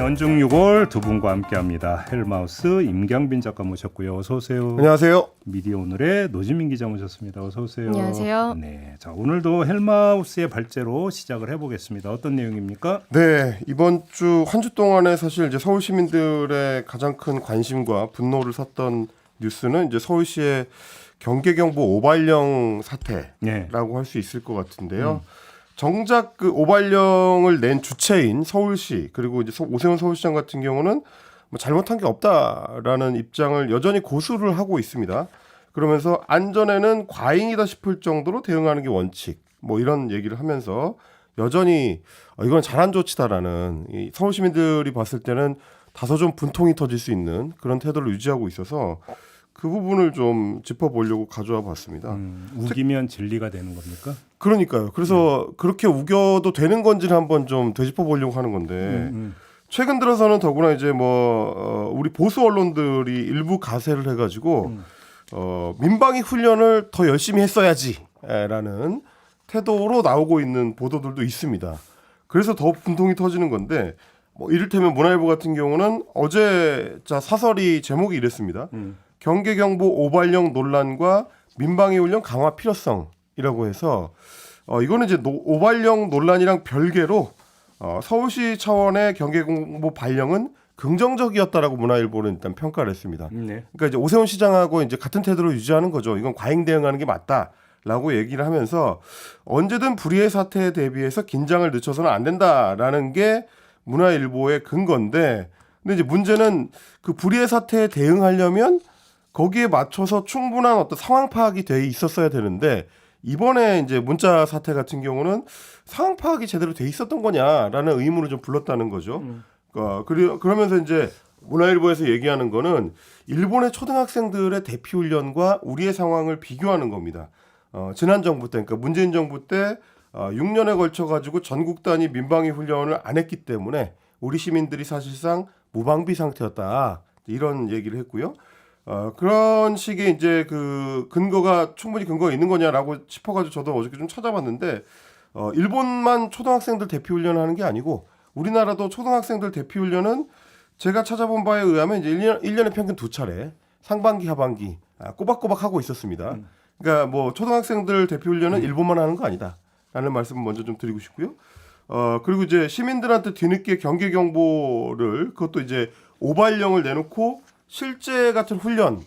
연중 6월 두 분과 함께합니다. 헬마우스 임경빈 작가 모셨고요. 어서 오세요. 안녕하세요. 미디어 오늘의 노지민 기자 모셨습니다. 어서 오세요. 안녕하세요. 네, 자 오늘도 헬마우스의 발제로 시작을 해보겠습니다. 어떤 내용입니까? 네, 이번 주 한 주 동안에 사실 이제 서울 시민들의 가장 큰 관심과 분노를 샀던 뉴스는 이제 서울시의 경계경보 오발령 사태라고 네. 할 수 있을 것 같은데요. 정작 그 오발령을 낸 주체인 서울시 그리고 이제 오세훈 서울시장 같은 경우는 뭐 잘못한 게 없다라는 입장을 여전히 고수를 하고 있습니다. 그러면서 안전에는 과잉이다 싶을 정도로 대응하는 게 원칙, 뭐 이런 얘기를 하면서 여전히 이건 잘한 조치다라는 이 서울 시민들이 봤을 때는 다소 좀 분통이 터질 수 있는 그런 태도를 유지하고 있어서 그 부분을 좀 짚어보려고 가져와 봤습니다. 우기면 진리가 되는 겁니까? 그러니까요. 그래서 그렇게 우겨도 되는 건지를 한번 좀 되짚어보려고 하는 건데 최근 들어서는 더구나 이제 우리 보수 언론들이 일부 가세를 해가지고 민방위 훈련을 더 열심히 했어야지라는 태도로 나오고 있는 보도들도 있습니다. 그래서 더 분통이 터지는 건데 이를테면 문화일보 같은 경우는 어제 사설이 제목이 이랬습니다. 경계경보 오발령 논란과 민방위 훈련 강화 필요성이라고 해서 이거는 이제 오발령 논란이랑 별개로 서울시 차원의 경계경보 발령은 긍정적이었다라고 문화일보는 일단 평가를 했습니다. 네. 그러니까 이제 오세훈 시장하고 이제 같은 태도를 유지하는 거죠. 이건 과잉 대응하는 게 맞다라고 얘기를 하면서 언제든 불의의 사태에 대비해서 긴장을 늦춰서는 안 된다라는 게 문화일보의 근거인데, 근데 이제 문제는 그 불의의 사태에 대응하려면 거기에 맞춰서 충분한 어떤 상황 파악이 돼 있었어야 되는데 이번에 이제 문자 사태 같은 경우는 상황 파악이 제대로 돼 있었던 거냐라는 의문을 좀 불렀다는 거죠. 그러면서 이제 문화일보에서 얘기하는 거는 일본의 초등학생들의 대피 훈련과 우리의 상황을 비교하는 겁니다. 지난 정부 때, 그러니까 문재인 정부 때 6년에 걸쳐 가지고 전국 단위 민방위 훈련을 안 했기 때문에 우리 시민들이 사실상 무방비 상태였다. 이런 얘기를 했고요. 그런 식의 이제 그 근거가 충분히 근거가 있는 거냐라고 싶어가지고 저도 어저께 좀 찾아봤는데 일본만 초등학생들 대피 훈련을 하는 게 아니고 우리나라도 초등학생들 대피 훈련은 제가 찾아본 바에 의하면 이제 1년에 평균 2차례 상반기 하반기 꼬박꼬박 하고 있었습니다. 그러니까 초등학생들 대피 훈련은 일본만 하는 거 아니다라는 말씀 먼저 좀 드리고 싶고요. 그리고 이제 시민들한테 뒤늦게 경계경보를 그것도 이제 오발령을 내놓고 실제 같은 훈련을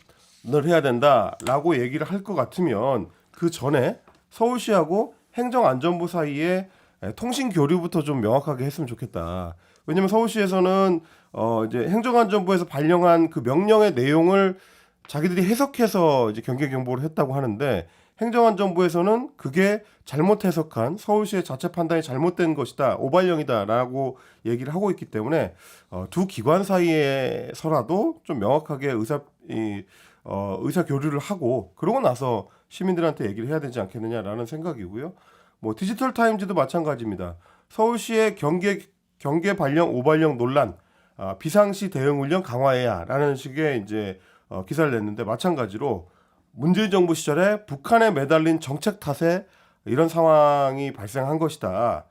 해야 된다라고 얘기를 할 것 같으면 그 전에 서울시하고 행정안전부 사이에 통신 교류부터 좀 명확하게 했으면 좋겠다. 왜냐하면 서울시에서는 이제 행정안전부에서 발령한 그 명령의 내용을 자기들이 해석해서 이제 경계경보를 했다고 하는데 행정안전부에서는 그게 잘못 해석한 서울시의 자체 판단이 잘못된 것이다, 오발령이다라고 얘기를 하고 있기 때문에 두 기관 사이에서라도 좀 명확하게 의사 교류를 하고 그러고 나서 시민들한테 얘기를 해야 되지 않겠느냐라는 생각이고요. 디지털 타임즈도 마찬가지입니다. 서울시의 경계 발령 오발령 논란, 비상시 대응 훈련 강화해야라는 식의 이제 기사를 냈는데 마찬가지로 문재인 정부 시절에 북한에 매달린 정책 탓에 이런 상황이 발생한 것이다.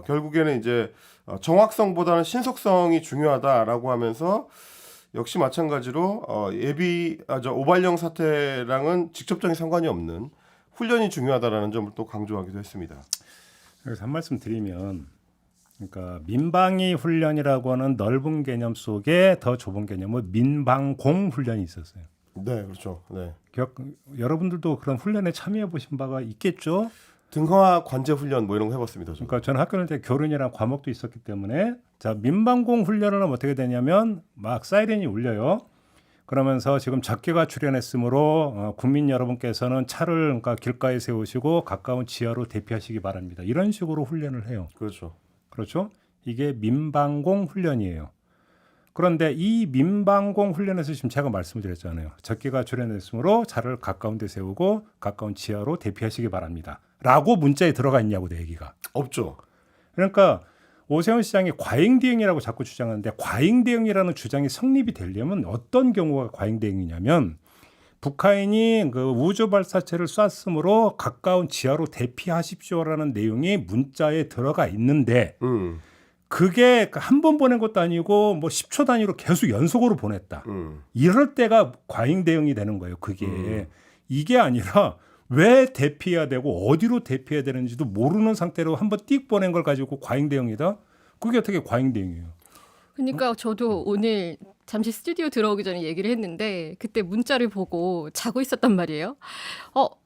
결국에는 이제 정확성보다는 신속성이 중요하다라고 하면서 역시 마찬가지로 오발령 사태랑은 직접적인 상관이 없는 훈련이 중요하다라는 점을 또 강조하기도 했습니다. 그래서 한 말씀 드리면, 그러니까 민방위 훈련이라고 하는 넓은 개념 속에 더 좁은 개념은 민방공 훈련이 있었어요. 네, 그렇죠. 네. 여러분들도 그런 훈련에 참여해 보신 바가 있겠죠? 등하 관제 훈련 이런 거 해봤습니다. 그러니까 저는 학교 다닐 때 교련이라는 과목도 있었기 때문에 민방공 훈련을 하면 어떻게 되냐면 막 사이렌이 울려요. 그러면서 지금 적개가 출현했으므로 국민 여러분께서는 차를 그러니까 길가에 세우시고 가까운 지하로 대피하시기 바랍니다. 이런 식으로 훈련을 해요. 그렇죠? 이게 민방공 훈련이에요. 그런데 이 민방공 훈련에서 지금 제가 말씀을 드렸잖아요. 적개가 출현했으므로 차를 가까운 데 세우고 가까운 지하로 대피하시기 바랍니다. 라고 문자에 들어가 있냐고 내 얘기가. 없죠. 그러니까 오세훈 시장이 과잉 대응이라고 자꾸 주장하는데 과잉 대응이라는 주장이 성립이 되려면 어떤 경우가 과잉 대응이냐면 북한이 그 우주 발사체를 쐈으므로 가까운 지하로 대피하십시오라는 내용이 문자에 들어가 있는데 그게 한 번 보낸 것도 아니고 뭐 10초 단위로 계속 연속으로 보냈다. 이럴 때가 과잉 대응이 되는 거예요. 그게 이게 아니라 왜 대피해야 되고 어디로 대피해야 되는지도 모르는 상태로 한번 띡 보낸 걸 가지고 과잉 대응이다. 그게 어떻게 과잉 대응이에요? 그러니까 저도 오늘 잠시 스튜디오 들어오기 전에 얘기를 했는데 그때 문자를 보고 자고 있었단 말이에요.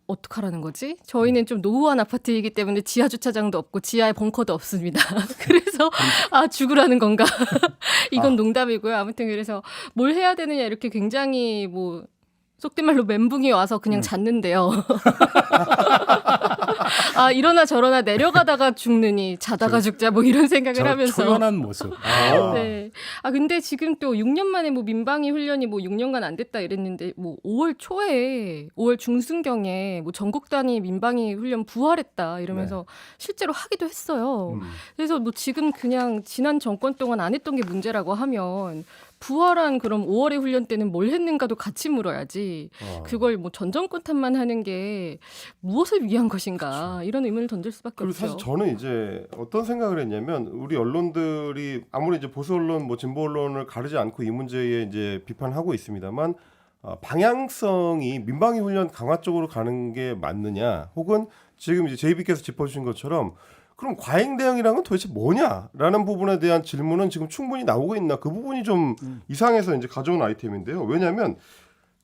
어떡하라는 거지? 저희는 좀 노후한 아파트이기 때문에 지하 주차장도 없고 지하에 벙커도 없습니다. 그래서 죽으라는 건가? 이건 농담이고요. 아무튼 그래서 뭘 해야 되느냐 이렇게 굉장히 뭐 속된 말로 멘붕이 와서 그냥 잤는데요. 이러나 저러나 내려가다가 죽느니 자다가 죽자 뭐 이런 생각을 하면서 초연한 모습. 네. 근데 지금 또 6년 만에 뭐 민방위 훈련이 뭐 6년간 안 됐다 이랬는데 뭐 5월 초에 5월 중순경에 뭐 전국 단위 민방위 훈련 부활했다 이러면서 실제로 하기도 했어요. 그래서 뭐 지금 그냥 지난 정권 동안 안 했던 게 문제라고 하면 부활한 그럼 5월의 훈련 때는 뭘 했는가도 같이 물어야지. 그걸 뭐 전 정권 탓만 하는 게 무엇을 위한 것인가 이런 의문을 던질 수밖에 그리고 없죠. 사실 저는 이제 어떤 생각을 했냐면 우리 언론들이 아무리 이제 보수 언론, 뭐 진보 언론을 가르지 않고 이 문제에 이제 비판하고 있습니다만 방향성이 민방위 훈련 강화 쪽으로 가는 게 맞느냐, 혹은 지금 이제 JB께서 짚어주신 것처럼 그럼 과잉 대응이란 건 도대체 뭐냐라는 부분에 대한 질문은 지금 충분히 나오고 있나, 그 부분이 좀 이상해서 이제 가져온 아이템인데요. 왜냐하면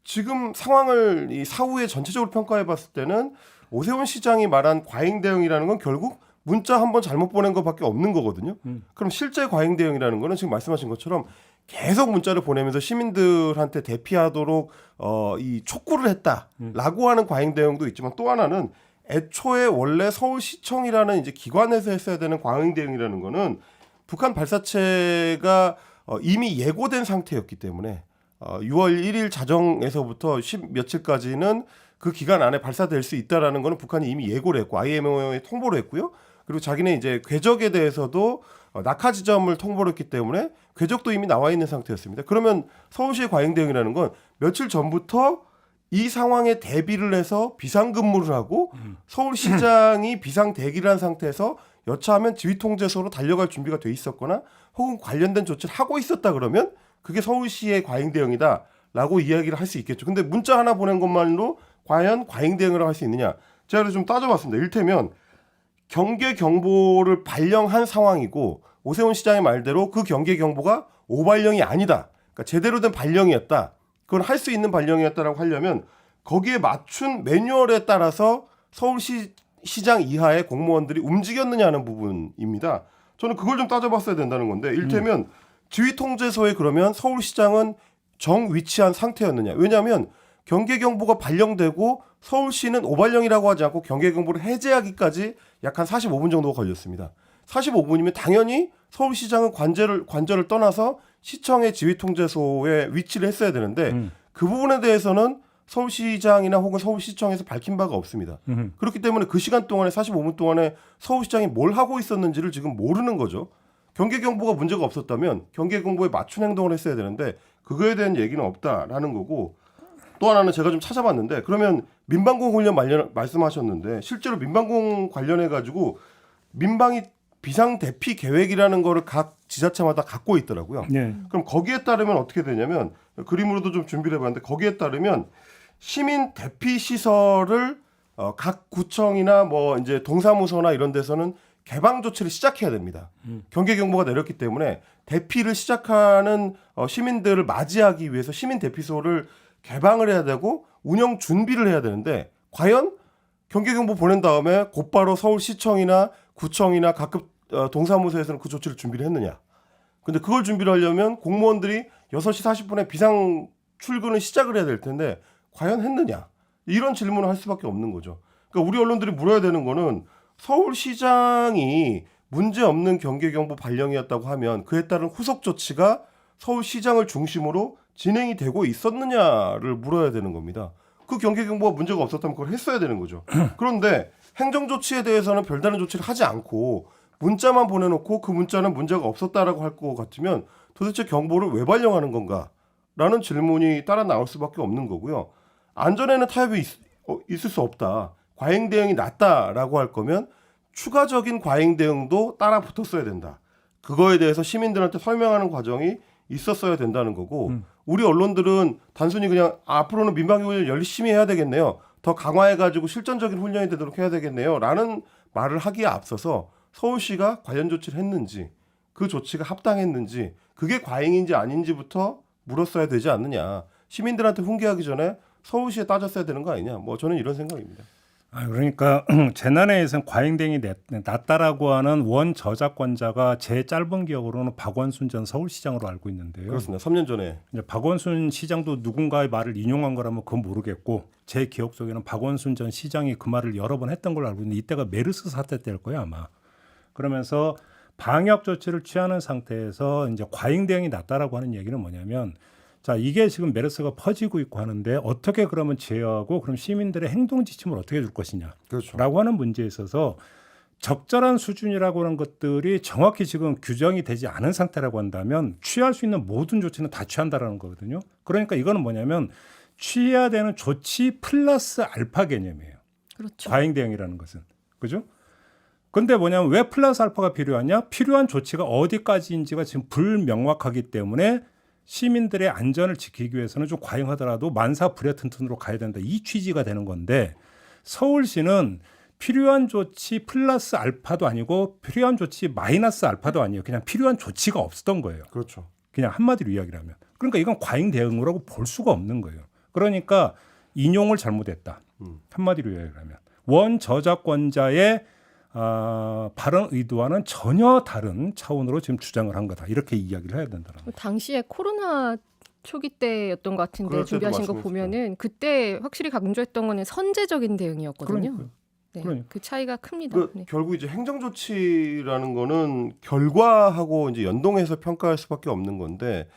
지금 상황을 이 사후에 전체적으로 평가해 봤을 때는 오세훈 시장이 말한 과잉 대응이라는 건 결국 문자 한 번 잘못 보낸 것밖에 없는 거거든요. 그럼 실제 과잉 대응이라는 거는 지금 말씀하신 것처럼 계속 문자를 보내면서 시민들한테 대피하도록 이 촉구를 했다라고 하는 과잉 대응도 있지만, 또 하나는 애초에 원래 서울시청이라는 이제 기관에서 했어야 되는 과잉 대응이라는 거는 북한 발사체가 이미 예고된 상태였기 때문에 6월 1일 자정에서부터 10 며칠까지는 그 기간 안에 발사될 수 있다라는 거는 북한이 이미 예고를 했고 IMO에 통보를 했고요. 그리고 자기네 이제 궤적에 대해서도 낙하 지점을 통보를 했기 때문에 궤적도 이미 나와 있는 상태였습니다. 그러면 서울시의 과잉 대응이라는 건 며칠 전부터 이 상황에 대비를 해서 비상근무를 하고 서울시장이 비상 대기를 한 상태에서 여차하면 지휘통제소로 달려갈 준비가 돼 있었거나 혹은 관련된 조치를 하고 있었다 그러면 그게 서울시의 과잉 대응이다라고 이야기를 할 수 있겠죠. 근데 문자 하나 보낸 것만으로 과연 과잉 대응을 할 수 있느냐? 제가 좀 따져봤습니다. 이를테면 경계 경보를 발령한 상황이고 오세훈 시장의 말대로 그 경계 경보가 오발령이 아니다. 그러니까 제대로 된 발령이었다. 그건 할 수 있는 발령이었다라고 하려면 거기에 맞춘 매뉴얼에 따라서 서울시장 이하의 공무원들이 움직였느냐는 부분입니다. 저는 그걸 좀 따져봤어야 된다는 건데, 이를테면 지휘통제소에 그러면 서울시장은 정 위치한 상태였느냐. 왜냐하면 경계경보가 발령되고 서울시는 오발령이라고 하지 않고 경계경보를 해제하기까지 약 한 45분 정도가 걸렸습니다. 45분이면 당연히 서울시장은 관저를 떠나서 시청의 지휘통제소에 위치를 했어야 되는데 그 부분에 대해서는 서울시장이나 혹은 서울시청에서 밝힌 바가 없습니다. 그렇기 때문에 그 시간 동안에 45분 동안에 서울시장이 뭘 하고 있었는지를 지금 모르는 거죠. 경계경보가 문제가 없었다면 경계경보에 맞춘 행동을 했어야 되는데 그거에 대한 얘기는 없다라는 거고, 또 하나는 제가 좀 찾아봤는데, 그러면 민방공 훈련 말씀하셨는데 실제로 민방공 관련해 가지고 민방위 비상 대피 계획이라는 거를 각 지자체마다 갖고 있더라고요. 네. 그럼 거기에 따르면 어떻게 되냐면, 그림으로도 좀 준비를 해봤는데 거기에 따르면 시민 대피 시설을 각 구청이나 뭐 이제 동사무소나 이런 데서는 개방 조치를 시작해야 됩니다. 경계 경보가 내렸기 때문에 대피를 시작하는 시민들을 맞이하기 위해서 시민 대피소를 개방을 해야 되고 운영 준비를 해야 되는데, 과연 경계 경보 보낸 다음에 곧바로 서울시청이나 구청이나 각급 동사무소에서는 그 조치를 준비를 했느냐. 근데 그걸 준비를 하려면 공무원들이 6시 40분에 비상 출근을 시작을 해야 될 텐데 과연 했느냐. 이런 질문을 할 수밖에 없는 거죠. 그러니까 우리 언론들이 물어야 되는 거는 서울시장이 문제없는 경계경보 발령이었다고 하면 그에 따른 후속 조치가 서울시장을 중심으로 진행이 되고 있었느냐를 물어야 되는 겁니다. 그 경계경보가 문제가 없었다면 그걸 했어야 되는 거죠. 그런데 행정조치에 대해서는 별다른 조치를 하지 않고 문자만 보내놓고 그 문자는 문제가 없었다라고 할 것 같으면 도대체 경보를 왜 발령하는 건가? 라는 질문이 따라 나올 수밖에 없는 거고요. 안전에는 타협이 있을 수 없다. 과잉 대응이 낫다라고 할 거면 추가적인 과잉 대응도 따라 붙었어야 된다. 그거에 대해서 시민들한테 설명하는 과정이 있었어야 된다는 거고 우리 언론들은 단순히 그냥 앞으로는 민방위 훈련 열심히 해야 되겠네요. 더 강화해가지고 실전적인 훈련이 되도록 해야 되겠네요. 라는 말을 하기에 앞서서 서울시가 관련 조치를 했는지 그 조치가 합당했는지 그게 과잉인지 아닌지부터 물었어야 되지 않느냐. 시민들한테 훈계하기 전에 서울시에 따졌어야 되는 거 아니냐. 뭐 저는 이런 생각입니다. 그러니까 재난에 의해서는 과잉 대응이 낮다라고 하는 원 저작권자가 제 짧은 기억으로는 박원순 전 서울시장으로 알고 있는데요. 그렇습니다. 3년 전에. 이제 박원순 시장도 누군가의 말을 인용한 거라면 그건 모르겠고 제 기억 속에는 박원순 전 시장이 그 말을 여러 번 했던 걸로 알고 있는데 이때가 메르스 사태 때일 거예요 아마. 그러면서 방역 조치를 취하는 상태에서 이제 과잉 대응이 낮다라고 하는 얘기는 뭐냐면 자 이게 지금 메르스가 퍼지고 있고 하는데 어떻게 그러면 제어하고 그럼 시민들의 행동 지침을 어떻게 줄 것이냐 그렇죠. 라고 하는 문제에 있어서 적절한 수준이라고 하는 것들이 정확히 지금 규정이 되지 않은 상태라고 한다면 취할 수 있는 모든 조치는 다 취한다라는 거거든요. 그러니까 이거는 뭐냐면 취해야 되는 조치 플러스 알파 개념이에요. 그렇죠. 과잉 대응이라는 것은. 그죠? 근데 뭐냐면 왜 플러스 알파가 필요하냐? 필요한 조치가 어디까지인지가 지금 불명확하기 때문에 시민들의 안전을 지키기 위해서는 좀 과잉하더라도 만사불여튼튼으로 가야 된다. 이 취지가 되는 건데 서울시는 필요한 조치 플러스 알파도 아니고 필요한 조치 마이너스 알파도 아니에요. 그냥 필요한 조치가 없었던 거예요. 그렇죠. 그냥 한마디로 이야기를 하면. 그러니까 이건 과잉 대응이라고 볼 수가 없는 거예요. 그러니까 인용을 잘못했다. 한마디로 이야기를 하면. 원 저작권자의 발언 의도와는 전혀 다른 차원으로 지금 주장을 한 거다. 이렇게 이야기를 해야 된다는 거예요. 당시에 코로나 초기 때였던 것 같은데 그럴 때도 준비하신 거 말씀했어요. 보면은 그때 확실히 강조했던 거는 선제적인 대응이었거든요. 그러니까요. 네, 그러니까. 그 차이가 큽니다. 그 네. 결국 이제 행정 조치라는 거는 결과하고 이제 연동해서 평가할 수밖에 없는 건데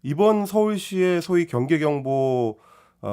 이번 서울시의 소위 경계경보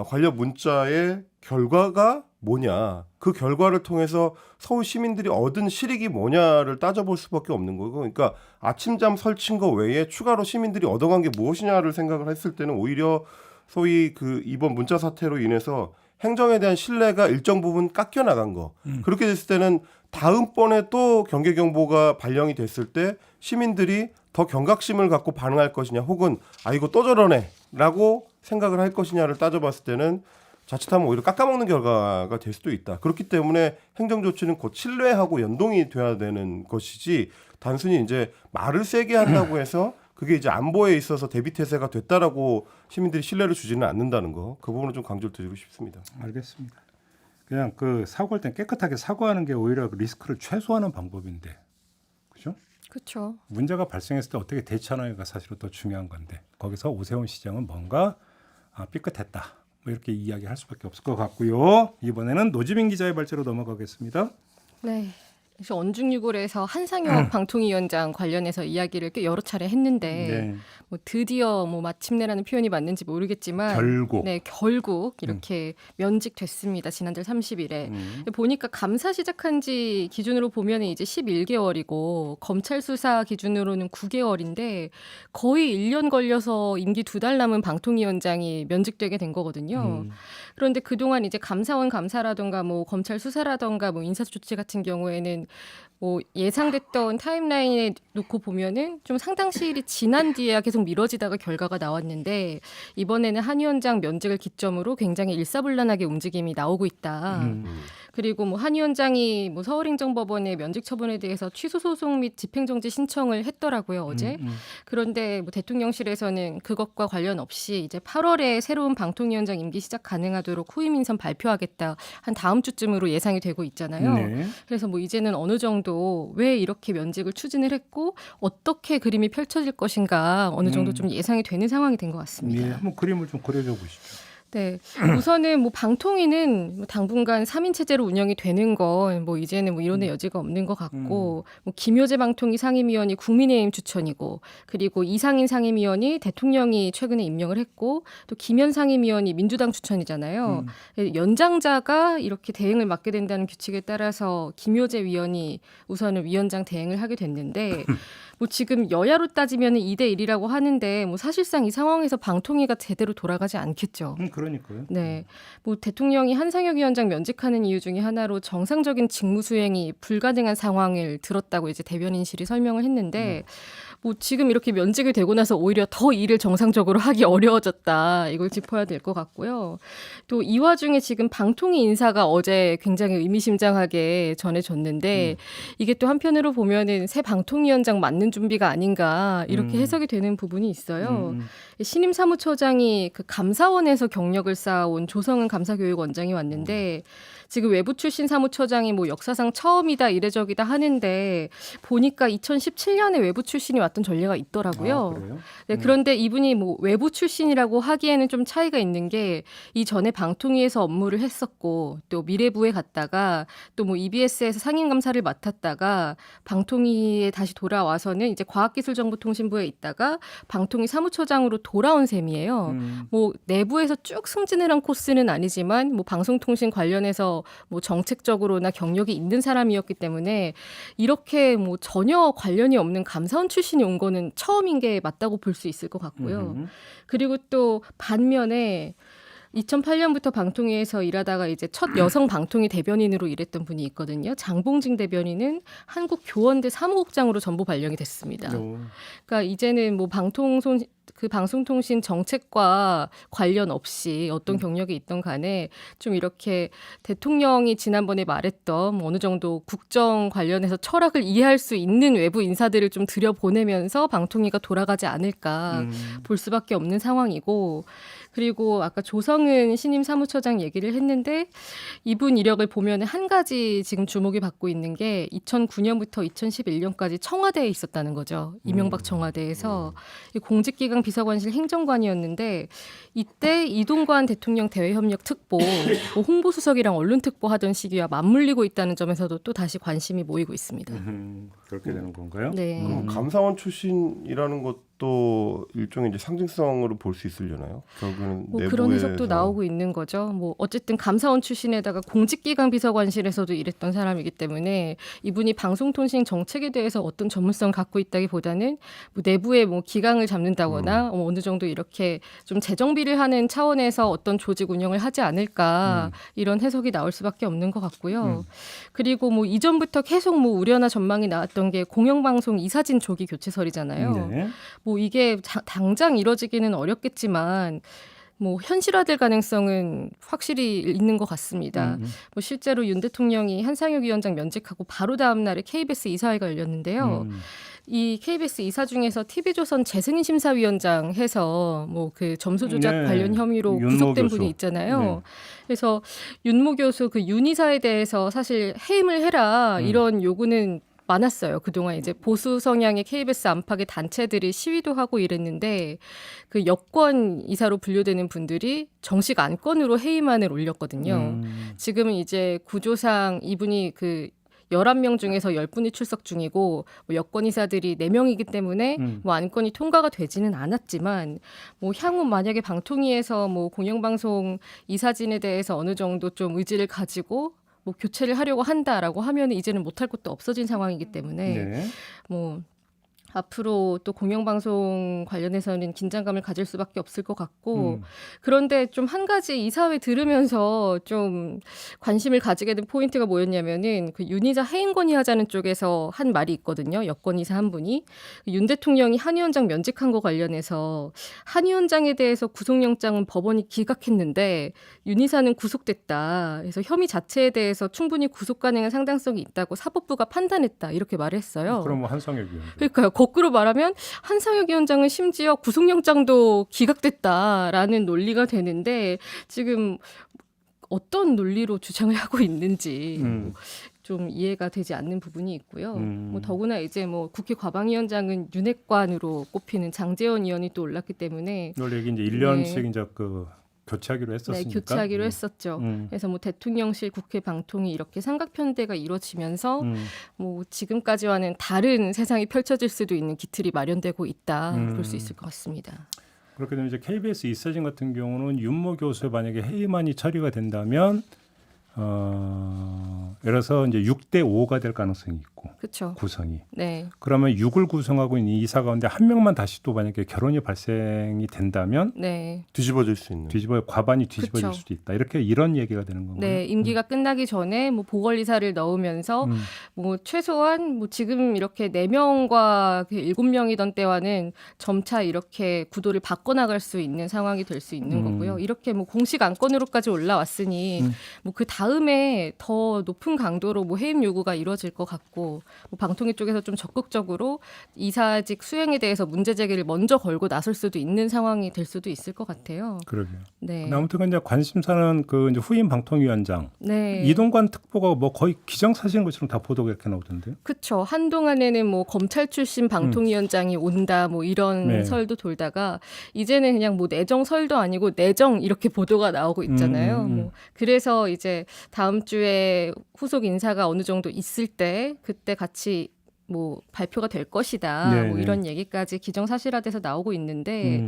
관련 문자의 결과가 뭐냐, 그 결과를 통해서 서울 시민들이 얻은 실익이 뭐냐를 따져볼 수밖에 없는 거고, 그러니까 아침잠 설친 거 외에 추가로 시민들이 얻어간 게 무엇이냐를 생각을 했을 때는 오히려 소위 그 이번 문자 사태로 인해서 행정에 대한 신뢰가 일정 부분 깎여 나간 거. 그렇게 됐을 때는 다음번에 또 경계경보가 발령이 됐을 때 시민들이 더 경각심을 갖고 반응할 것이냐, 혹은 아 이거 또 저러네라고 생각을 할 것이냐를 따져봤을 때는 자칫하면 오히려 깎아먹는 결과가 될 수도 있다. 그렇기 때문에 행정조치는 곧 신뢰하고 연동이 돼야 되는 것이지 단순히 이제 말을 세게 한다고 해서 그게 이제 안보에 있어서 대비태세가 됐다라고 시민들이 신뢰를 주지는 않는다는 거. 그 부분을 좀 강조를 드리고 싶습니다. 알겠습니다. 그냥 그 사고할 땐 깨끗하게 사과하는 게 오히려 그 리스크를 최소화하는 방법인데, 그죠? 그렇죠. 문제가 발생했을 때 어떻게 대처하는가 사실은 더 중요한 건데 거기서 오세훈 시장은 뭔가 삐끗했다. 뭐 이렇게 이야기할 수밖에 없을 것 같고요. 이번에는 노지민 기자의 발제로 넘어가겠습니다. 네. 그래서 언중유골에서 한상혁 방통위원장 관련해서 이야기를 꽤 여러 차례 했는데 네. 뭐 드디어 뭐 마침내라는 표현이 맞는지 모르겠지만 결국. 네, 결국 이렇게 면직됐습니다. 지난달 30일에. 보니까 감사 시작한 지 기준으로 보면 이제 11개월이고 검찰 수사 기준으로는 9개월인데 거의 1년 걸려서 임기 2달 남은 방통위원장이 면직되게 된 거거든요. 그런데 그동안 이제 감사원 감사라던가 뭐 검찰 수사라던가 뭐 인사 조치 같은 경우에는 뭐 예상됐던 타임라인에 놓고 보면은 좀 상당 시일이 지난 뒤에야 계속 미뤄지다가 결과가 나왔는데 이번에는 한 위원장 면직을 기점으로 굉장히 일사불란하게 움직임이 나오고 있다. 그리고 뭐 한 위원장이 뭐 서울행정법원에 면직 처분에 대해서 취소 소송 및 집행정지 신청을 했더라고요 어제. 그런데 뭐 대통령실에서는 그것과 관련 없이 이제 8월에 새로운 방통위원장 임기 시작 가능하도록 후임 인선 발표하겠다 한 다음 주쯤으로 예상이 되고 있잖아요. 네. 그래서 뭐 이제는 어느 정도 왜 이렇게 면직을 추진을 했고 어떻게 그림이 펼쳐질 것인가 어느 정도 좀 예상이 되는 상황이 된 것 같습니다. 네. 한번 그림을 좀 그려줘 보시죠. 네, 우선은 뭐 방통위는 뭐 당분간 3인 체제로 운영이 되는 건 뭐 이제는 뭐 이론의 여지가 없는 것 같고 뭐 김효재 방통위 상임위원이 국민의힘 추천이고 그리고 이상인 상임위원이 대통령이 최근에 임명을 했고 또 김현 상임위원이 민주당 추천이잖아요. 연장자가 이렇게 대행을 맡게 된다는 규칙에 따라서 김효재 위원이 우선은 위원장 대행을 하게 됐는데 뭐 지금 여야로 따지면 2대 1이라고 하는데 뭐 사실상 이 상황에서 방통위가 제대로 돌아가지 않겠죠. 그러니까요. 네, 뭐 대통령이 한상혁 위원장 면직하는 이유 중에 하나로 정상적인 직무 수행이 불가능한 상황을 들었다고 이제 대변인실이 설명을 했는데 뭐 지금 이렇게 면직이 되고 나서 오히려 더 일을 정상적으로 하기 어려워졌다. 이걸 짚어야 될 것 같고요. 또 이 와중에 지금 방통위 인사가 어제 굉장히 의미심장하게 전해졌는데 이게 또 한편으로 보면은 새 방통위원장 맡는 준비가 아닌가 이렇게 해석이 되는 부분이 있어요. 신임 사무처장이 그 감사원에서 경력을 쌓아온 조성은 감사교육원장이 왔는데 지금 외부 출신 사무처장이 뭐 역사상 처음이다 이례적이다 하는데 보니까 2017년에 외부 출신이 왔던 전례가 있더라고요. 그래요? 네, 그런데 이분이 뭐 외부 출신이라고 하기에는 좀 차이가 있는 게 이전에 방통위에서 업무를 했었고 또 미래부에 갔다가 또 뭐 EBS에서 상임감사를 맡았다가 방통위에 다시 돌아와서는 이제 과학기술정보통신부에 있다가 방통위 사무처장으로 돌아온 셈이에요. 뭐 내부에서 쭉 승진을 한 코스는 아니지만 뭐 방송통신 관련해서 뭐 정책적으로나 경력이 있는 사람이었기 때문에 이렇게 뭐 전혀 관련이 없는 감사원 출신이 온 거는 처음인 게 맞다고 볼 수 있을 것 같고요. 그리고 또 반면에 2008년부터 방통위에서 일하다가 이제 첫 여성 방통위 대변인으로 일했던 분이 있거든요. 장봉징 대변인은 한국교원대 사무국장으로 전부 발령이 됐습니다. 그러니까 이제는 뭐 방송통신 정책과 관련 없이 어떤 경력이 있던 간에 좀 이렇게 대통령이 지난번에 말했던 뭐 어느 정도 국정 관련해서 철학을 이해할 수 있는 외부 인사들을 좀 들여보내면서 방통위가 돌아가지 않을까 볼 수밖에 없는 상황이고 그리고 아까 조성은 신임 사무처장 얘기를 했는데 이분 이력을 보면 한 가지 지금 주목이 받고 있는 게 2009년부터 2011년까지 청와대에 있었다는 거죠. 이명박 청와대에서 공직기강 비서관실 행정관이었는데 이때 이동관 대통령 대외협력 특보, 뭐 홍보수석이랑 언론특보 하던 시기와 맞물리고 있다는 점에서도 또 다시 관심이 모이고 있습니다. 그렇게 되는 건가요? 네. 그럼 감사원 출신이라는 것도 일종의 이제 상징성으로 볼 수 있으려나요? 결국에는 뭐 그런 내부에서. 해석도 나오고 있는 거죠. 뭐 어쨌든 감사원 출신에다가 공직기강 비서관실에서도 일했던 사람이기 때문에 이분이 방송통신 정책에 대해서 어떤 전문성을 갖고 있다기보다는 뭐 내부에 뭐 기강을 잡는다거나 어느 정도 이렇게 좀 재정비를 하는 차원에서 어떤 조직 운영을 하지 않을까 이런 해석이 나올 수밖에 없는 것 같고요. 그리고 뭐 이전부터 계속 뭐 우려나 전망이 나왔던 게 공영방송 이사진 조기 교체설이잖아요. 네. 뭐 이게 당장 이뤄지기는 어렵겠지만 뭐 현실화될 가능성은 확실히 있는 것 같습니다. 뭐 실제로 윤 대통령이 한상혁 위원장 면직하고 바로 다음 날에 KBS 이사회가 열렸는데요. 이 KBS 이사 중에서 TV조선 재승인 심사위원장 해서 뭐 그 점수 조작 네. 관련 혐의로 윤모 구속된 교수. 분이 있잖아요. 네. 그래서 윤모 교수 그 윤 이사에 대해서 사실 해임을 해라 이런 요구는 많았어요. 그동안 이제 보수 성향의 KBS 안팎의 단체들이 시위도 하고 이랬는데 그 여권 이사로 분류되는 분들이 정식 안건으로 해임안을 올렸거든요. 지금은 이제 구조상 이분이 그 11명 중에서 10분이 출석 중이고 뭐 여권 이사들이 4명이기 때문에 뭐 안건이 통과가 되지는 않았지만 뭐 향후 만약에 방통위에서 뭐 공영방송 이사진에 대해서 어느 정도 좀 의지를 가지고 뭐 교체를 하려고 한다라고 하면 이제는 못할 것도 없어진 상황이기 때문에 네. 뭐 앞으로 또 공영방송 관련해서는 긴장감을 가질 수밖에 없을 것 같고 그런데 좀 한 가지 이사회 들으면서 좀 관심을 가지게 된 포인트가 뭐였냐면은 그 윤이사 해임 건의하자는 쪽에서 한 말이 있거든요. 여권 이사 한 분이 윤 대통령이 한 위원장 면직한 거 관련해서 한 위원장에 대해서 구속영장은 법원이 기각했는데 윤 이사는 구속됐다. 그래서 혐의 자체에 대해서 충분히 구속 가능한 상당성이 있다고 사법부가 판단했다. 이렇게 말했어요. 그럼 뭐 한상혁 위원. 그러니까요. 거꾸로 말하면 한상혁 위원장은 심지어 구속영장도 기각됐다라는 논리가 되는데 지금 어떤 논리로 주장을 하고 있는지 좀 이해가 되지 않는 부분이 있고요. 뭐 더구나 이제 뭐 국회 과방위원장은 윤핵관으로 꼽히는 장제원 의원이 또 올랐기 때문에 원래 이게 이제 1년씩 이제 그 교체하기로 네, 했었으니까. 교체하기로 했었죠. 그래서 뭐 대통령실, 국회 방통위 이렇게 삼각편대가 이루어지면서 뭐 지금까지와는 다른 세상이 펼쳐질 수도 있는 기틀이 마련되고 있다 볼 수 있을 것 같습니다. 그렇게 되면 이제 KBS 이사진 같은 경우는 윤모 교수의 만약에 해임안이 처리가 된다면 예를 들어서 이제 6대 5가 될 가능성이 있고 그렇죠. 구성이. 네. 그러면 6을 구성하고 있는 이사 가운데 한 명만 다시 또 만약에 결혼이 발생이 된다면 네. 뒤집어질 수 있는. 과반이 뒤집어질 그쵸. 수도 있다. 이런 얘기가 되는 건가요? 네, 임기가 끝나기 전에 뭐 보궐이사를 넣으면서 뭐 최소한 뭐 지금 이렇게 4명과 7명이던 때와는 점차 이렇게 구도를 바꿔나갈 수 있는 상황이 될 수 있는 거고요. 이렇게 뭐 공식 안건으로까지 올라왔으니 뭐 그 다음에 더 높은 강도로 뭐 해임 요구가 이루어질 것 같고 뭐 방통위 쪽에서 좀 적극적으로 이사직 수행에 대해서 문제 제기를 먼저 걸고 나설 수도 있는 상황이 될 수도 있을 것 같아요. 그러게요. 네. 근데 아무튼 이제 관심사는 그 이제 후임 방통위원장 네. 이동관 특보가 뭐 거의 기정사실인 것처럼 다 보도가 이렇게 나오던데요. 그렇죠. 한동안에는 뭐 검찰 출신 방통위원장이 온다 뭐 이런 네. 설도 돌다가 이제는 그냥 뭐 내정 설도 아니고 내정 이렇게 보도가 나오고 있잖아요. 뭐 그래서 이제 다음 주에 후속 인사가 어느 정도 있을 때 그때 같이 뭐 발표가 될 것이다. 네, 뭐 네. 이런 얘기까지 기정사실화돼서 나오고 있는데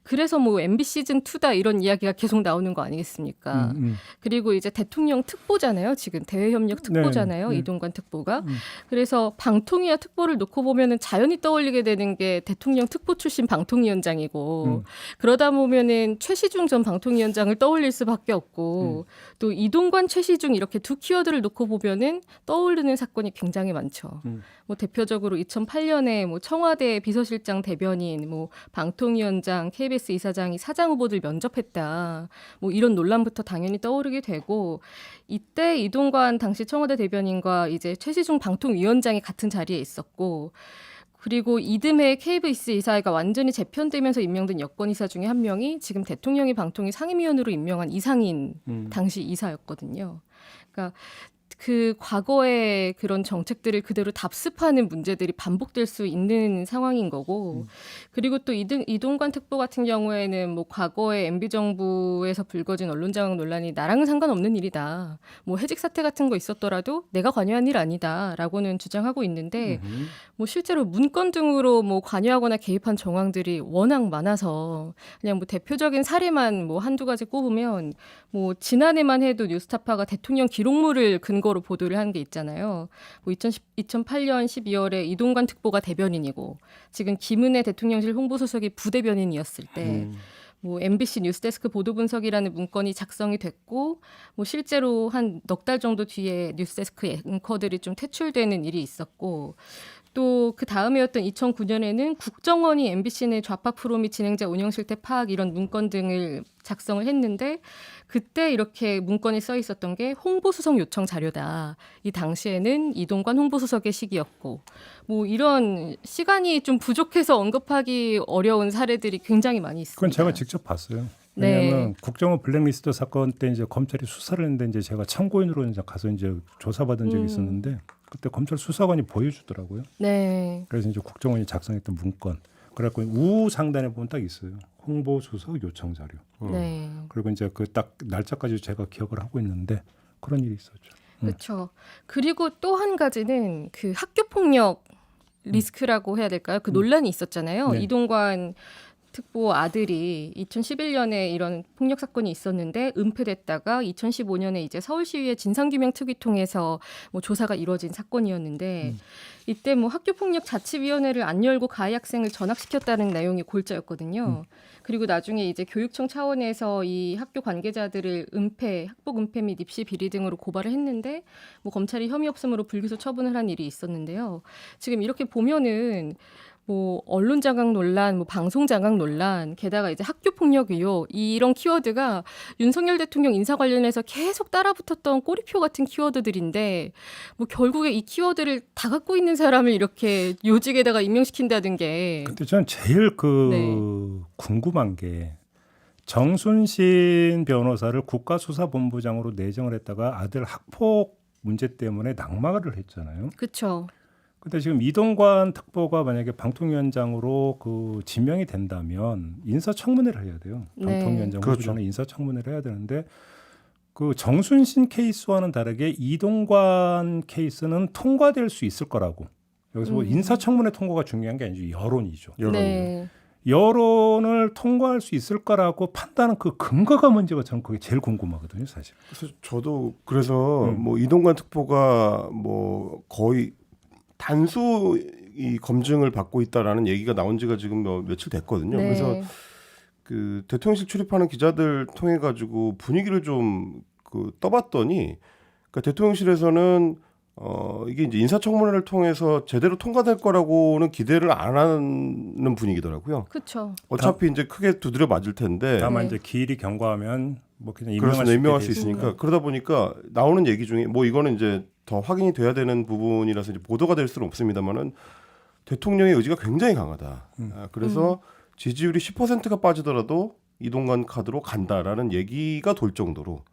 그래서 뭐 MB 시즌 2다 이런 이야기가 계속 나오는 거 아니겠습니까? 그리고 이제 대통령 특보잖아요. 지금 대외협력 특보잖아요. 네. 이동관 특보가. 그래서 방통위와 특보를 놓고 보면은 자연히 떠올리게 되는 게 대통령 특보 출신 방통위원장이고 그러다 보면은 최시중 전 방통위원장을 떠올릴 수밖에 없고 또 이동관 최시중 이렇게 두 키워드를 놓고 보면은 떠오르는 사건이 굉장히 많죠. 뭐 대표적으로 2008년에 뭐 청와대 비서실장 대변인, 뭐 방통위원장, KBS 이사장이 사장 후보들 면접했다. 뭐 이런 논란부터 당연히 떠오르게 되고 이때 이동관 당시 청와대 대변인과 이제 최시중 방통위원장이 같은 자리에 있었고 그리고 이듬해 KBS 이사회가 완전히 재편되면서 임명된 여권 이사 중에 한 명이 지금 대통령이 방통위 상임위원으로 임명한 이상인 당시 이사였거든요. 그러니까 그 과거의 그런 정책들을 그대로 답습하는 문제들이 반복될 수 있는 상황인 거고 그리고 또 이동관 특보 같은 경우에는 뭐 과거에 MB 정부에서 불거진 언론장악 논란이 나랑은 상관없는 일이다. 뭐 해직 사태 같은 거 있었더라도 내가 관여한 일 아니다라고는 주장하고 있는데 뭐 실제로 문건 등으로 뭐 관여하거나 개입한 정황들이 워낙 많아서 그냥 뭐 대표적인 사례만 뭐 한두 가지 꼽으면 뭐 지난해만 해도 뉴스타파가 대통령 기록물을 근거로 보도를 한 게 있잖아요. 뭐 2008년 12월에 이동관 특보가 대변인이고 지금 김은혜 대통령실 홍보수석이 부대변인이었을 때 뭐 MBC 뉴스데스크 보도 분석이라는 문건이 작성이 됐고 뭐 실제로 한 넉 달 정도 뒤에 뉴스데스크 앵커들이 좀 퇴출되는 일이 있었고 또 그 다음에였던 2009년에는 국정원이 MBC 내 좌파 프로 및 진행자 운영 실태 파악 이런 문건 등을 작성을 했는데 그때 이렇게 문건이 써 있었던 게 홍보수석 요청 자료다. 이 당시에는 이동관 홍보수석의 시기였고 뭐 이런 시간이 좀 부족해서 언급하기 어려운 사례들이 굉장히 많이 있습니다. 그건 제가 직접 봤어요. 네. 왜냐하면 국정원 블랙리스트 사건 때 이제 검찰이 수사를 했는데 이제 제가 참고인으로 이제 가서 이제 조사받은 적이 있었는데 그때 검찰 수사관이 보여주더라고요. 네. 그래서 이제 국정원이 작성했던 문건. 그래갖고 우우 상단에 보면 딱 있어요. 홍보수석 요청 자료. 네. 그리고 이제 그 딱 날짜까지 제가 기억을 하고 있는데 그런 일이 있었죠. 그렇죠. 그리고 또 한 가지는 그 학교 폭력 리스크라고 해야 될까요? 그 논란이 있었잖아요. 네. 이동관 특보 아들이 2011년에 이런 폭력 사건이 있었는데 은폐됐다가 2015년에 이제 서울시의회 진상규명특위 통해서 뭐 조사가 이루어진 사건이었는데 이때 뭐 학교폭력 자치위원회를 안 열고 가해 학생을 전학시켰다는 내용이 골자였거든요. 그리고 나중에 이제 교육청 차원에서 이 학교 관계자들을 학폭 은폐 및 입시 비리 등으로 고발을 했는데 뭐 검찰이 혐의 없음으로 불기소 처분을 한 일이 있었는데요. 지금 이렇게 보면은 뭐 언론 장악 논란, 뭐 방송 장악 논란, 게다가 이제 학교 폭력 의혹 이런 키워드가 윤석열 대통령 인사 관련해서 계속 따라붙었던 꼬리표 같은 키워드들인데 뭐 결국에 이 키워드를 다 갖고 있는 사람을 이렇게 요직에다가 임명시킨다는 게 근데 저는 제일 네. 궁금한 게 정순신 변호사를 국가수사본부장으로 내정을 했다가 아들 학폭 문제 때문에 낙마를 했잖아요. 그렇죠. 근데 지금 이동관 특보가 만약에 방통위원장으로 그 지명이 된다면 인사청문회를 해야 돼요. 네. 방통위원장 그렇죠. 후보자는 인사청문회를 해야 되는데 그 정순신 케이스와는 다르게 이동관 케이스는 통과될 수 있을 거라고. 여기서 뭐 인사청문회 통과가 중요한 게 아니죠. 여론이죠. 네. 여론을 통과할 수 있을 거라고 판단하는 그 근거가 문제가 저는 그게 제일 궁금하거든요, 사실. 그래서 저도 그래서 뭐 이동관 특보가 뭐 거의 단수 이 검증을 받고 있다라는 얘기가 나온 지가 지금 며칠 됐거든요. 네. 그래서 그 대통령실 출입하는 기자들 통해 가지고 분위기를 좀 떠봤더니, 그러니까 대통령실에서는 이게 이제 인사청문회를 통해서 제대로 통과될 거라고는 기대를 안 하는 분위기더라고요. 그렇죠. 어차피 이제 크게 두드려 맞을 텐데. 다만 네. 이제 기일이 경과하면 뭐 그냥 그렇습니다. 임명할 수 있으니까. 있으니까. 그러다 보니까 나오는 얘기 중에 뭐 이거는 이제 더 확인이 돼야 되는 부분이라서 이제 보도가 될 수는 없습니다만은 대통령의 의지가 굉장히 강하다. 그래서 지지율이 10%가 빠지더라도 이동관 카드로 간다라는 얘기가 돌 정도로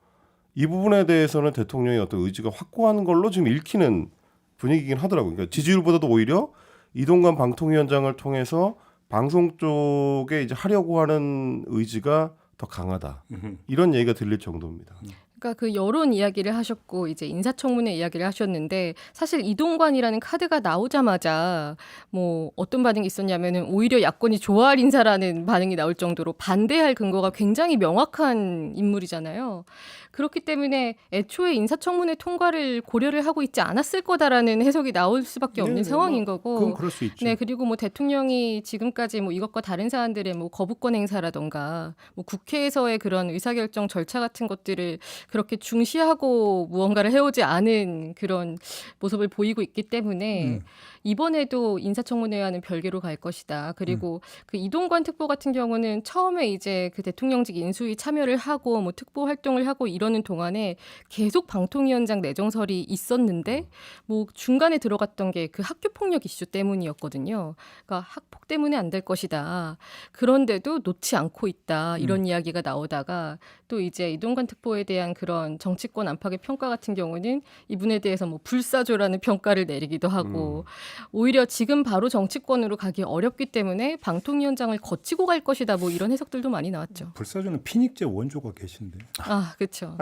이 부분에 대해서는 대통령의 어떤 의지가 확고한 걸로 지금 읽히는 분위기긴 하더라고요. 그러니까 지지율보다도 오히려 이동관 방통위원장을 통해서 방송 쪽에 이제 하려고 하는 의지가 더 강하다. 이런 얘기가 들릴 정도입니다. 그러니까 그 여론 이야기를 하셨고 이제 인사청문회 이야기를 하셨는데 사실 이동관이라는 카드가 나오자마자 뭐 어떤 반응이 있었냐면은 오히려 야권이 좋아할 인사라는 반응이 나올 정도로 반대할 근거가 굉장히 명확한 인물이잖아요. 그렇기 때문에 애초에 인사청문회 통과를 고려를 하고 있지 않았을 거다라는 해석이 나올 수밖에 없는 상황인 거고. 그건 그럴 수 있죠. 네, 그리고 뭐 대통령이 지금까지 뭐 이것과 다른 사안들의 뭐 거부권 행사라던가 뭐 국회에서의 그런 의사결정 절차 같은 것들을 그렇게 중시하고 무언가를 해오지 않은 그런 모습을 보이고 있기 때문에 이번에도 인사청문회와는 별개로 갈 것이다. 그리고 그 이동관 특보 같은 경우는 처음에 이제 그 대통령직 인수위 참여를 하고 뭐 특보 활동을 하고 이러는 동안에 계속 방통위원장 내정설이 있었는데 뭐 중간에 들어갔던 게 그 학교 폭력 이슈 때문이었거든요. 그러니까 학폭 때문에 안 될 것이다. 그런데도 놓지 않고 있다. 이런 이야기가 나오다가 또 이제 이동관 특보에 대한 그런 정치권 안팎의 평가 같은 경우는 이분에 대해서 뭐 불사조라는 평가를 내리기도 하고 오히려 지금 바로 정치권으로 가기 어렵기 때문에 방통위원장을 거치고 갈 것이다. 뭐 이런 해석들도 많이 나왔죠. 불사조는 피닉제 원조가 계신데. 아, 그렇죠.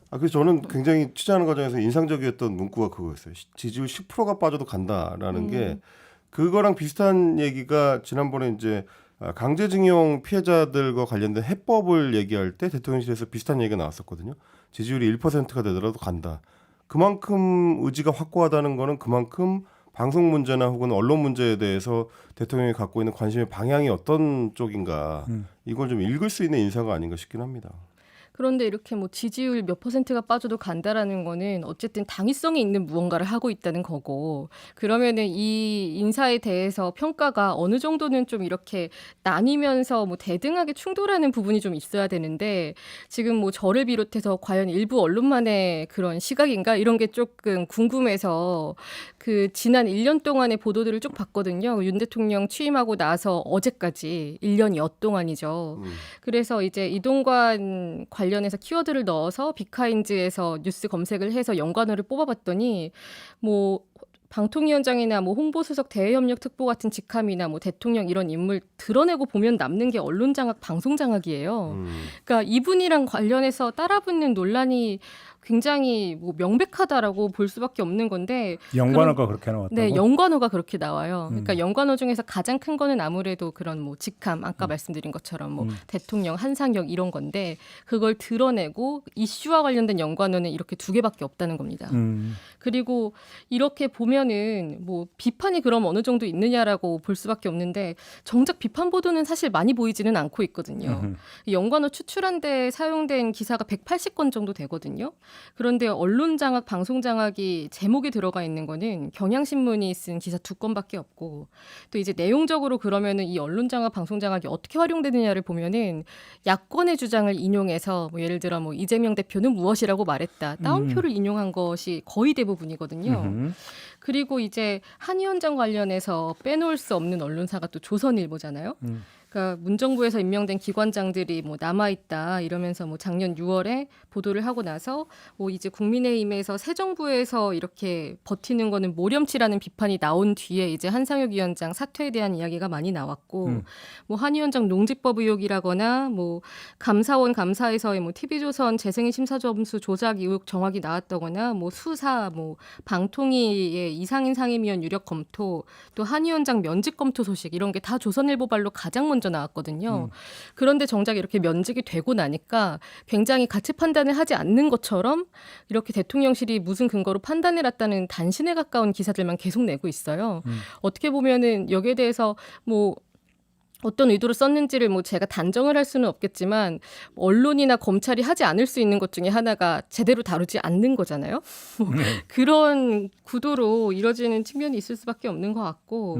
그래서 저는 굉장히 취재하는 과정에서 인상적이었던 문구가 그거였어요. 지지율 10%가 빠져도 간다라는 게 그거랑 비슷한 얘기가 지난번에 이제 강제징용 피해자들과 관련된 해법을 얘기할 때 대통령실에서 비슷한 얘기가 나왔었거든요. 지지율이 1%가 되더라도 간다. 그만큼 의지가 확고하다는 거는 그만큼 방송 문제나 혹은 언론 문제에 대해서 대통령이 갖고 있는 관심의 방향이 어떤 쪽인가 이걸 좀 읽을 수 있는 인사가 아닌가 싶긴 합니다. 그런데 이렇게 뭐 지지율 몇 %가 빠져도 간다라는 거는 어쨌든 당위성이 있는 무언가를 하고 있다는 거고 그러면은 이 인사에 대해서 평가가 어느 정도는 좀 이렇게 나뉘면서 뭐 대등하게 충돌하는 부분이 좀 있어야 되는데 지금 뭐 저를 비롯해서 과연 일부 언론만의 그런 시각인가 이런 게 조금 궁금해서 그 지난 1년 동안의 보도들을 쭉 봤거든요. 윤 대통령 취임하고 나서 어제까지 1년여 동안이죠. 그래서 이제 이동관 관련해서 키워드를 넣어서 빅카인즈에서 뉴스 검색을 해서 연관어를 뽑아봤더니 뭐 방통위원장이나 뭐 홍보수석 대외협력 특보 같은 직함이나 뭐 대통령 이런 인물 드러내고 보면 남는 게 언론 장악, 방송 장악이에요. 그러니까 이분이랑 관련해서 따라붙는 논란이 굉장히 뭐 명백하다라고 볼 수밖에 없는 건데 연관어가 그렇게 나왔다고? 네, 연관어가 그렇게 나와요. 그러니까 연관어 중에서 가장 큰 거는 아무래도 그런 뭐 직함, 아까 말씀드린 것처럼 뭐 대통령, 한상혁 이런 건데 그걸 드러내고 이슈와 관련된 연관어는 이렇게 2개밖에 없다는 겁니다. 그리고 이렇게 보면은 뭐 비판이 그럼 어느 정도 있느냐라고 볼 수밖에 없는데 정작 비판 보도는 사실 많이 보이지는 않고 있거든요. 연관어 추출한 데 사용된 기사가 180건 정도 되거든요. 그런데 언론 장악, 방송 장악이 제목에 들어가 있는 거는 경향신문이 쓴 기사 2건밖에 없고 또 이제 내용적으로 그러면은 이 언론 장악, 방송 장악이 어떻게 활용되느냐를 보면은 야권의 주장을 인용해서 뭐 예를 들어 뭐 이재명 대표는 무엇이라고 말했다. 따옴표를 인용한 것이 거의 대부분이거든요. 그리고 이제 한 위원장 관련해서 빼놓을 수 없는 언론사가 또 조선일보잖아요. 그러니까 문정부에서 임명된 기관장들이 뭐 남아있다 이러면서 뭐 작년 6월에 보도를 하고 나서 뭐 이제 국민의힘에서 새 정부에서 이렇게 버티는 거는 모렴치라는 비판이 나온 뒤에 이제 한상혁 위원장 사퇴에 대한 이야기가 많이 나왔고 뭐 한 위원장 농지법 의혹이라거나 뭐 감사원 감사에서의 뭐 TV조선 재승인 심사 점수 조작 의혹 정확히 나왔다거나 뭐 수사 뭐 방통위의 이상인 상임위원 유력 검토 또 한 위원장 면직 검토 소식 이런 게 다 조선일보 발로 가장 먼저 먼저 나왔거든요. 그런데 정작 이렇게 면직이 되고 나니까 굉장히 가치 판단을 하지 않는 것처럼 이렇게 대통령실이 무슨 근거로 판단을 했다는 단신에 가까운 기사들만 계속 내고 있어요. 어떻게 보면은 여기에 대해서 뭐 어떤 의도로 썼는지를 뭐 제가 단정을 할 수는 없겠지만 언론이나 검찰이 하지 않을 수 있는 것 중에 하나가 제대로 다루지 않는 거잖아요. 뭐 그런 구도로 이뤄지는 측면이 있을 수밖에 없는 것 같고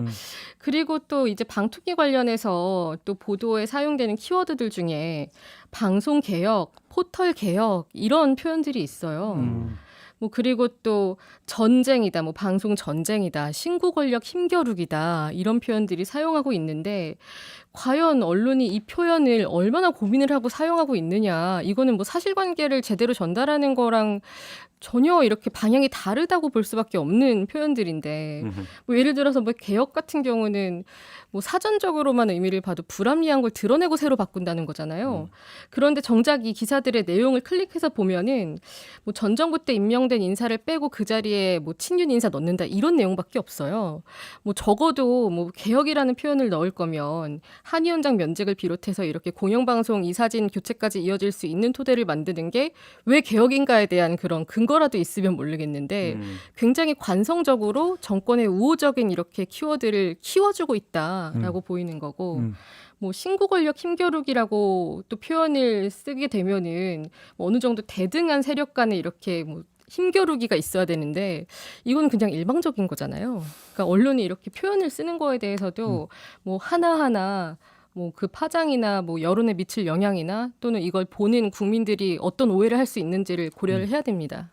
그리고 또 이제 방통위 관련해서 또 보도에 사용되는 키워드들 중에 방송 개혁, 포털 개혁 이런 표현들이 있어요. 뭐 그리고 또 전쟁이다, 뭐 방송 전쟁이다, 신구 권력 힘겨루기다 이런 표현들이 사용하고 있는데 과연 언론이 이 표현을 얼마나 고민을 하고 사용하고 있느냐 이거는 뭐 사실관계를 제대로 전달하는 거랑 전혀 이렇게 방향이 다르다고 볼 수밖에 없는 표현들인데 뭐 예를 들어서 뭐 개혁 같은 경우는 뭐 사전적으로만 의미를 봐도 불합리한 걸 드러내고 새로 바꾼다는 거잖아요. 그런데 정작 이 기사들의 내용을 클릭해서 보면은 뭐 전 정부 때 임명된 인사를 빼고 그 자리에 뭐 친윤 인사 넣는다 이런 내용밖에 없어요. 뭐 적어도 뭐 개혁이라는 표현을 넣을 거면 한 위원장 면직을 비롯해서 이렇게 공영방송 이사진 교체까지 이어질 수 있는 토대를 만드는 게 왜 개혁인가에 대한 그런 근거라도 있으면 모르겠는데 굉장히 관성적으로 정권의 우호적인 이렇게 키워드를 키워주고 있다라고 보이는 거고 뭐 신구 권력 힘겨루기라고 또 표현을 쓰게 되면은 뭐 어느 정도 대등한 세력 간에 이렇게 뭐 힘겨루기가 있어야 되는데 이건 그냥 일방적인 거잖아요. 그러니까 언론이 이렇게 표현을 쓰는 거에 대해서도 뭐 하나하나 뭐 그 파장이나 뭐 여론에 미칠 영향이나 또는 이걸 보는 국민들이 어떤 오해를 할 수 있는지를 고려를 해야 됩니다.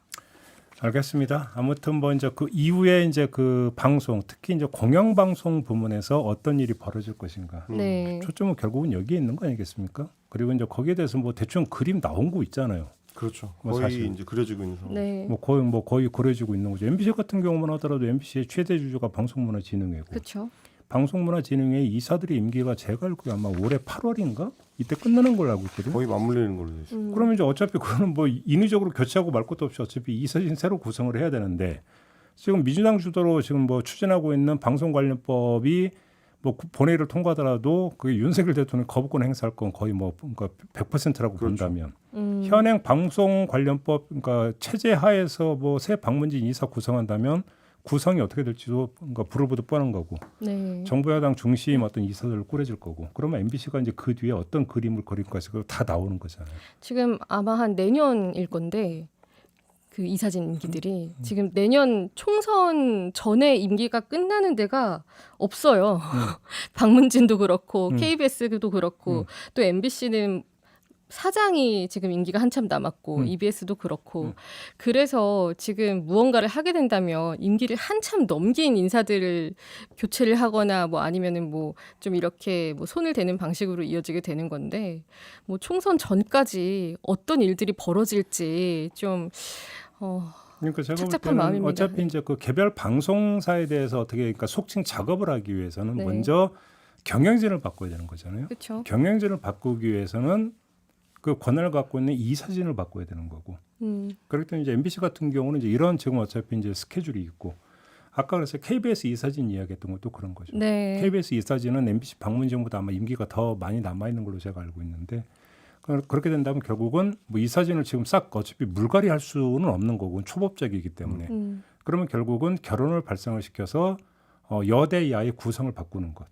알겠습니다. 아무튼 뭐 이제 그 이후에 이제 그 방송, 특히 이제 공영방송 부문에서 어떤 일이 벌어질 것인가. 네. 초점은 결국은 여기에 있는 거 아니겠습니까? 그리고 이제 거기에 대해서 뭐 대충 그림 나온 거 있잖아요. 그렇죠. 뭐 거의 사실. 이제 그려지고 있는 상황. 네. 뭐 거의 그려지고 있는 거죠. MBC 같은 경우만 하더라도 MBC의 최대 주주가 방송문화진흥회고 그렇죠. 방송문화진흥회 이사들의 임기가 제가 알기로 아마 올해 8월인가 이때 끝나는 걸로 알고 있거든요. 거의 맞물리는 걸로 돼 있어요. 그러면 이제 어차피 그거는 뭐 인위적으로 교체하고 말 것도 없이 어차피 이사진 새로 구성을 해야 되는데 지금 민주당 주도로 지금 뭐 추진하고 있는 방송 관련법이 뭐 본회의를 통과하더라도 그게 윤석열 대통령 거부권 행사할 건 거의 뭐 그러니까 100%라고 그렇죠. 본다면 현행 방송 관련법 그러니까 체제 하에서 뭐 새 방문진 이사 구성한다면 구성이 어떻게 될지도 그러니까 불을 보듯 뻔한 거고 네. 정부 여당 중심 어떤 이사들을 꾸려질 거고 그러면 MBC가 이제 그 뒤에 어떤 그림을 그릴 것이 다 나오는 거잖아요. 지금 아마 한 내년일 건데 그 이사진 임기들이 지금 내년 총선 전에 임기가 끝나는 데가 없어요. 박문진도 그렇고 KBS도 그렇고 또 MBC는 사장이 지금 임기가 한참 남았고 EBS도 그렇고 그래서 지금 무언가를 하게 된다면 임기를 한참 넘긴 인사들을 교체를 하거나 뭐 아니면은 뭐 좀 이렇게 뭐 손을 대는 방식으로 이어지게 되는 건데 뭐 총선 전까지 어떤 일들이 벌어질지 좀 그러니까 제가 볼 착잡한 때는 마음입니다. 어차피 이제 그 개별 방송사에 대해서 어떻게 그러니까 속칭 작업을 하기 위해서는 네. 먼저 경영진을 바꿔야 되는 거잖아요. 그렇죠. 경영진을 바꾸기 위해서는 그 권한을 갖고 있는 이사진을 바꿔야 되는 거고. 그렇기 때문에 이제 MBC 같은 경우는 이제 이런 지금 어차피 이제 스케줄이 있고 아까 그래서 KBS 이사진 이야기했던 것도 그런 거죠. 네. KBS 이사진은 MBC 방문진보다 아마 임기가 더 많이 남아 있는 걸로 제가 알고 있는데 그렇게 된다면 결국은 뭐 이사진을 지금 싹 어차피 물갈이 할 수는 없는 거고 초법적이기 때문에 그러면 결국은 결혼을 발생을 시켜서 여대 야의 구성을 바꾸는 것.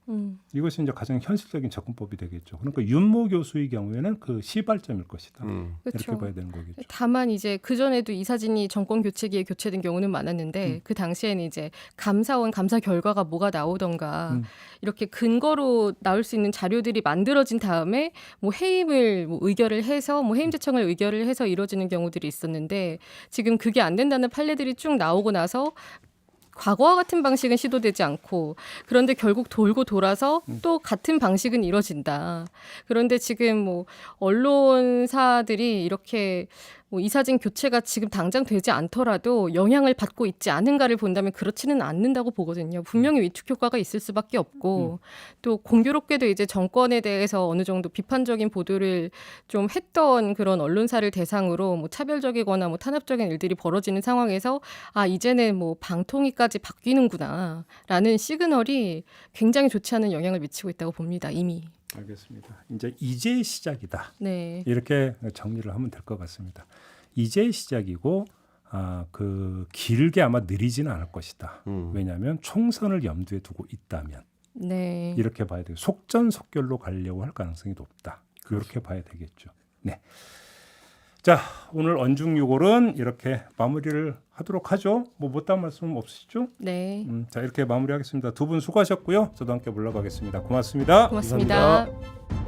이것이 이제 가장 현실적인 접근법이 되겠죠. 그러니까 윤모 교수의 경우에는 그 시발점일 것이다. 이렇게 그렇죠. 봐야 되는 거겠죠. 다만 이제 그 전에도 이사진이 정권 교체기에 교체된 경우는 많았는데 그 당시에는 이제 감사원 감사 결과가 뭐가 나오던가 이렇게 근거로 나올 수 있는 자료들이 만들어진 다음에 뭐 해임을 뭐 의결을 해서 뭐 해임 제청을 의결을 해서 이루어지는 경우들이 있었는데 지금 그게 안 된다는 판례들이 쭉 나오고 나서 과거와 같은 방식은 시도되지 않고 그런데 결국 돌고 돌아서 또 같은 방식은 이뤄진다. 그런데 지금 뭐 언론사들이 이렇게 뭐 이사진 교체가 지금 당장 되지 않더라도 영향을 받고 있지 않은가를 본다면 그렇지는 않는다고 보거든요. 분명히 위축 효과가 있을 수밖에 없고 또 공교롭게도 이제 정권에 대해서 어느 정도 비판적인 보도를 좀 했던 그런 언론사를 대상으로 뭐 차별적이거나 뭐 탄압적인 일들이 벌어지는 상황에서 아 이제는 뭐 방통위까지 바뀌는구나라는 시그널이 굉장히 좋지 않은 영향을 미치고 있다고 봅니다. 이미. 알겠습니다. 이제 시작이다. 네. 이렇게 정리를 하면 될 것 같습니다. 이제 시작이고 그 길게 아마 느리지는 않을 것이다. 왜냐하면 총선을 염두에 두고 있다면 네. 이렇게 봐야 돼요. 속전속결로 가려고 할 가능성이 높다. 이렇게 봐야 되겠죠. 네. 자, 오늘 언중유골은 이렇게 마무리를 하도록 하죠. 뭐 못다한 말씀 없으시죠? 네. 자, 이렇게 마무리하겠습니다. 두 분 수고하셨고요. 저도 함께 물러가겠습니다. 고맙습니다. 고맙습니다. 감사합니다.